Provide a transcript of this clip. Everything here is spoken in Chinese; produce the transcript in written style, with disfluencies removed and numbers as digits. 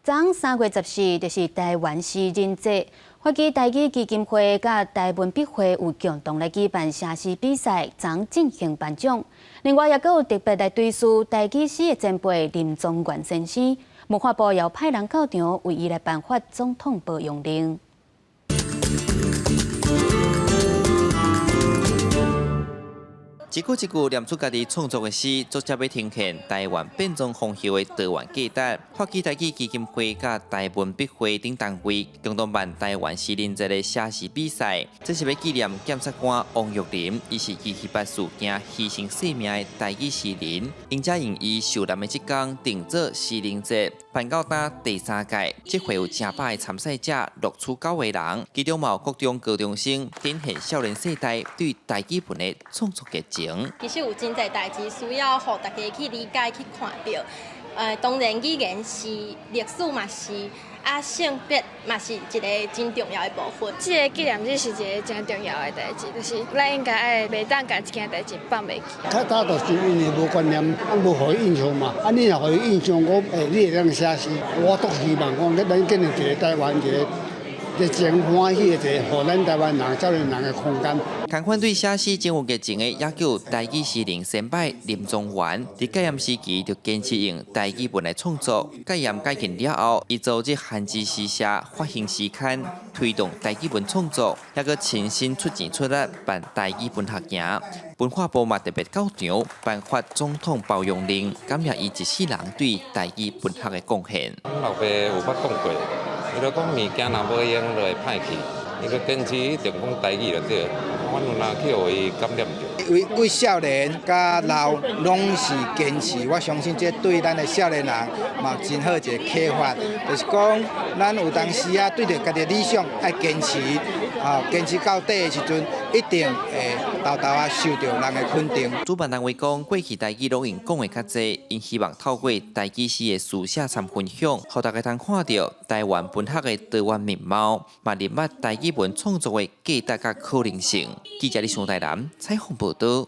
昨3月14日就是台湾诗人节，发起台语基金会甲台文笔会有共同来举办写诗比赛，昨进行颁奖。另外，也有特别来追思台语诗的前辈林宗元先生。文化部也派人到场为伊来颁发总统保养令。 一句一句念出家己创作的诗，作者要呈现台湾变装风俗的台湾价值。发起台语基金会甲台文笔会等单位共同办台湾诗人节的写诗比赛，这是要纪念检察官王玉林，伊是228事件牺牲性命的台语诗人，因此用伊受难的这天定做诗人节。办到今第3届，这回有正百的参赛者，录取9个人，其中有国中高中生，展现少年世代对台语文的创作热情。 其实有真侪代志需要互大家去理解、去看到。当然语言是，历史嘛是，性别嘛是一个真重要的部分。这个纪念日是一个真重要的代志，就是咱应该爱袂当把这件代志放袂记。较早就是因为无观念，无互伊印象嘛。你若互伊印象，你会当写诗。我都希望讲，咱建立一个台湾一个真欢喜的一个，互咱台湾人、少年人的空间。 同款对写诗真有热情的，也有台语诗人先辈林宗元。伫戒严时期，就坚持用台语文来创作。戒严解禁了后，伊组织汉字诗社发行诗刊，推动台语文创作，也个亲身出钱出力办台语文学营。文化部嘛特别到场颁发总统保养令，感谢伊一世人对台语文学的贡献。老爸有捌讲过，伊就讲物件若无用就会歹去。 伊就坚持一定讲台语就对，阮有哪去互伊感染着？为少年甲老拢是坚持，我相信这对咱的少年人嘛真好一个启发，就是讲咱有当时啊对着家己的理想爱坚持，坚持到底的时阵，一定会豆豆啊受到人的肯定。主办单位讲，过去台语拢用讲的较济，因希望透过台语诗的书写参分享，互大家通看到台湾本学的台湾面貌，嘛认捌台语文创作的价值甲可能性。记者李上台南采访报道。